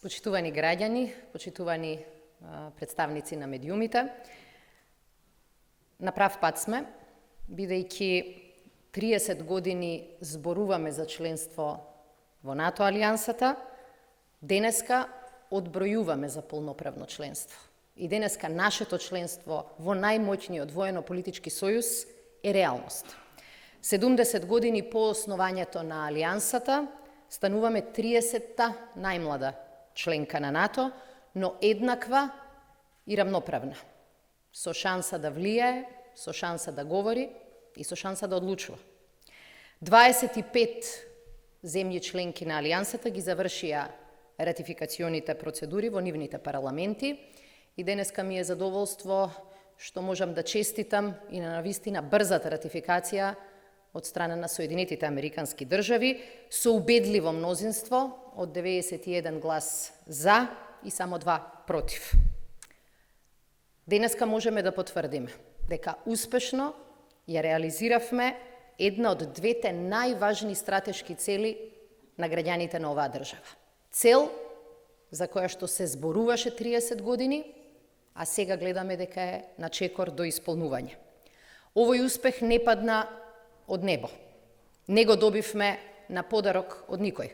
Почитувани граѓани, почитувани представници на медиумите, на прав пат сме, бидејќи 30 години зборуваме за членство во НАТО алијансата, денеска одбројуваме за полноправно членство. И денеска нашето членство во најмоćниот воено-политички сојуз е реалност. 70 години по основањето на алијансата, стануваме 30-та најмлада членка на НАТО, но еднаква и рамноправна, со шанса да влијае, со шанса да говори и со шанса да одлучува. 25 земји членки на алијансата ги завршија ратификационите процедури во нивните парламенти и денеска ми е задоволство што можам да честитам и на навистина брзата ратификација од страна на Соединетите Американски држави со убедливо мнозинство од 91 глас за и само 2 против. Денеска можеме да потврдиме дека успешно ја реализиравме една од двете најважни стратешки цели на граѓаните на оваа држава. Цел за која што се зборуваше 30 години, а сега гледаме дека е на чекор до исполнување. Овој успех не падна од небо. Не го добивме на подарок од никој.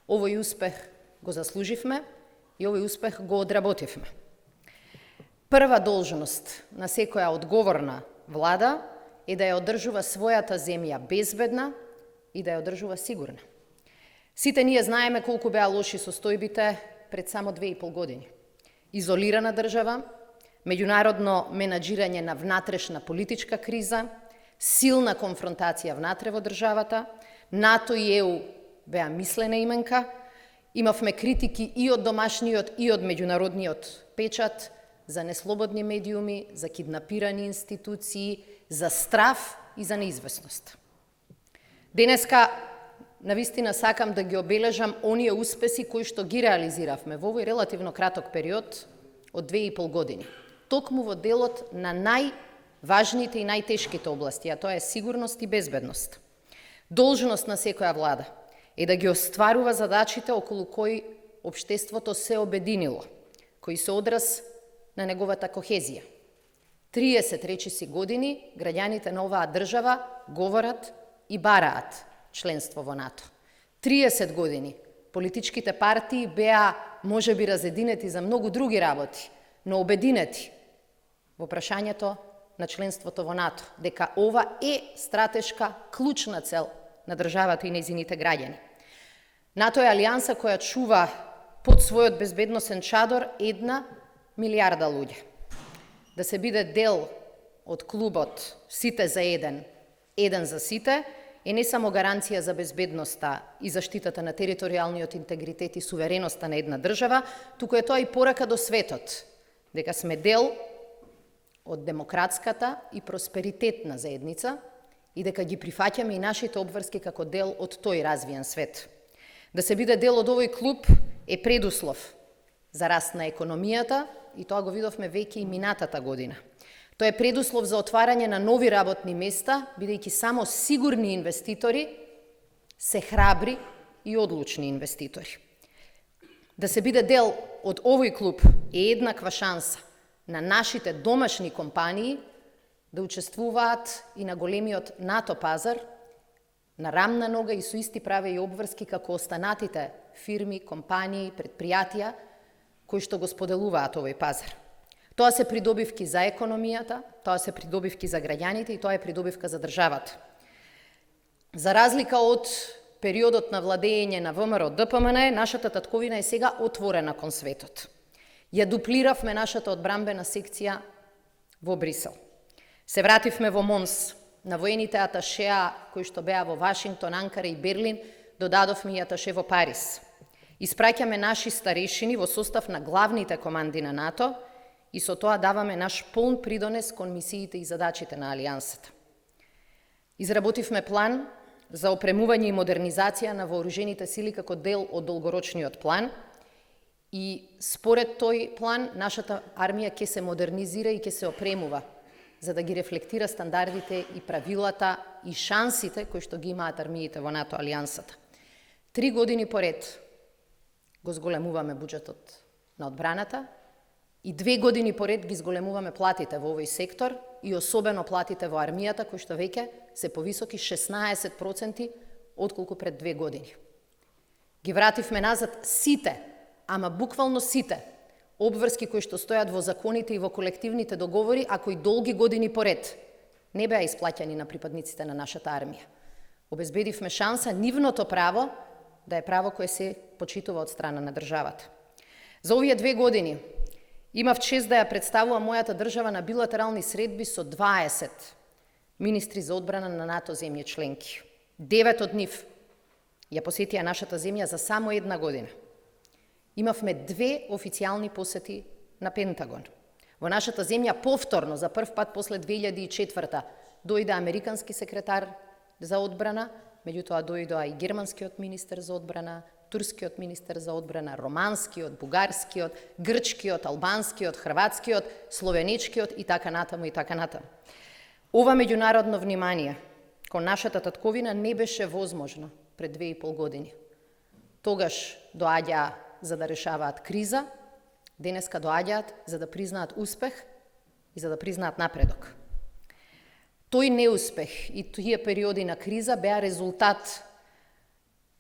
Овој успех го заслуживме и овој успех го одработивме. Прва должност на секоја одговорна влада е да ја одржува својата земја безбедна и да ја одржува сигурна. Сите ние знаеме колку беа лоши состојбите пред само 2,5 години. Изолирана држава, меѓународно менаџирање на внатрешна политичка криза, силна конфронтација внатре во државата, НАТО и ЕУ беа мислена именка, имавме критики и од домашниот и од меѓународниот печат за неслободни медиуми, за киднапирани институции, за страв и за неизвестност. Денеска навистина сакам да ги обележам оние успеси кои што ги реализиравме во овој релативно краток период од 2,5 години. Токму во делот на најважните и најтешките области, а тоа е сигурност и безбедност. Должност на секоја влада е да ги остварува задачите околу кои општеството се обединило, кои се одраз на неговата кохезија. 30 речиси години граѓаните на оваа држава говорат и бараат членство во НАТО. 30 години политичките партии беа можеби разединети за многу други работи, но обединети во прашањето на членството во НАТО, дека ова е стратешка, клучна цел на државата и нејзините граѓани. НАТО е алијанса која чува под својот безбедносен чадор 1 милијарда луѓе. Да се биде дел од клубот сите за еден, еден за сите, е не само гаранција за безбедноста и заштитата на територијалниот интегритет и сувереноста на една држава, туку е тоа и порака до светот, дека сме дел од демократската и просперитетна заедница и дека ги прифаќаме и нашите обврски како дел од тој развиен свет. Да се биде дел од овој клуб е предуслов за раст на економијата и тоа го видовме веќе и минатата година. Тоа е предуслов за отварање на нови работни места, бидејќи само сигурни инвеститори се храбри и одлучни инвеститори. Да се биде дел од овој клуб е еднаква шанса на нашите домашни компании да учествуваат и на големиот НАТО пазар на рамна нога и со исти праве и обврски како останатите фирми, компании, предпријатија кои што го споделуваат овој пазар. Тоа се придобивки за економијата, тоа се придобивки за граѓаните и тоа е придобивка за државата. За разлика од периодот на владење на ВМРО ДПМН, нашата татковина е сега отворена кон светот. Ја дуплиравме нашата одбрамбена секција во Брисел. Се вративме во Монс, на воените аташеа кои што беа во Вашингтон, Анкара и Берлин, додадовме и аташе во Париз. Испраќаме наши старешини во состав на главните команди на НАТО и со тоа даваме наш полн придонес кон мисиите и задачите на алијансата. Изработивме план за опремување и модернизација на вооружените сили како дел од долгорочниот план и според тој план нашата армија ќе се модернизира и ќе се опремува за да ги рефлектира стандардите и правилата и шансите кои што ги имаат армиите во НАТО алијансата. 3 години поред го зголемуваме буџетот на одбраната и 2 години поред ги зголемуваме платите во овој сектор и особено платите во армијата, кои што веќе се повисоки 16% отколку пред 2 години. Ги вративме назад сите, ама буквално сите, обврски кои што стојат во законите и во колективните договори, а кои долги години поред не беа исплаќани на припадниците на нашата армија. Обезбедивме шанса нивното право да е право кое се почитува од страна на државата. За овие 2 години имав чест да ја представувам мојата држава на билатерални средби со 20 министри за одбрана на НАТО земји членки. 9 од нив ја посетија нашата земја за само 1 година. Имавме 2 официјални посети на Пентагон. Во нашата земја повторно, за прв пат после 2004 дојде американски секретар за одбрана, меѓутоа дојдоа и германскиот министер за одбрана, турскиот министер за одбрана, романскиот, бугарскиот, грчкиот, албанскиот, хрватскиот, словенечкиот и така натаму и така натаму. Ова меѓународно внимание кон нашата татковина не беше возможно пред 2,5 години. Тогаш доаѓаа за да решаваат криза, денеска доаѓаат за да признаат успех и за да признаат напредок. Тој неуспех и тие периоди на криза беа резултат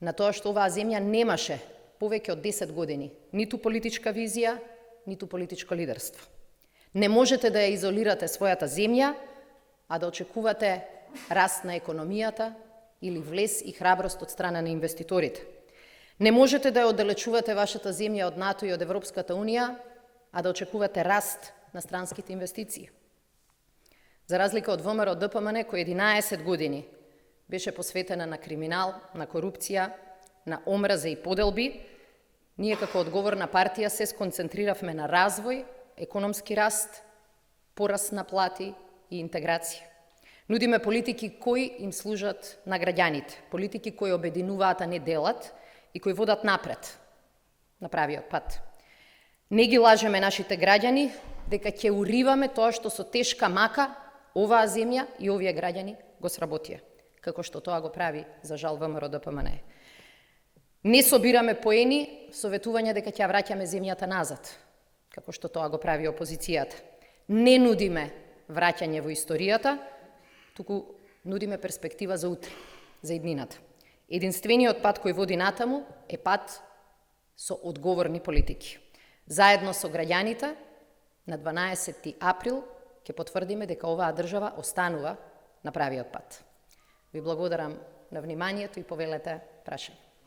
на тоа што оваа земја немаше повеќе од 10 години ниту политичка визија, ниту политичко лидерство. Не можете да ја изолирате својата земја, а да очекувате раст на економијата или влез и храброст од страна на инвеститорите. Не можете да ја оддалечувате вашата земја од НАТО и од Европската Унија, а да очекувате раст на странските инвестиции. За разлика од ВМРО ДПМН, кој 11 години беше посветена на криминал, на корупција, на омраза и поделби, ние како одговорна партија се сконцентриравме на развој, економски раст, пораст на плати и интеграција. Нудиме политики кои им служат на граѓаните, политики кои обединуваат, а не делат, и кои водат напред на правиот пат. Не ги лажеме нашите граѓани дека ќе уриваме тоа што со тешка мака оваа земја и овие граѓани го сработија, како што тоа го прави, за жал, ВМРО ДПМН. Не собираме поени со ветување дека ќе ја враќаме земјата назад, како што тоа го прави опозицијата. Не нудиме враќање во историјата, туку нудиме перспектива за утре, за иднината. Единствениот пат кој води натаму е пат со одговорни политики. Заедно со граѓаните на 12 април ќе потврдиме дека оваа држава останува на правиот пат. Ви благодарам на вниманието и повелете прашање.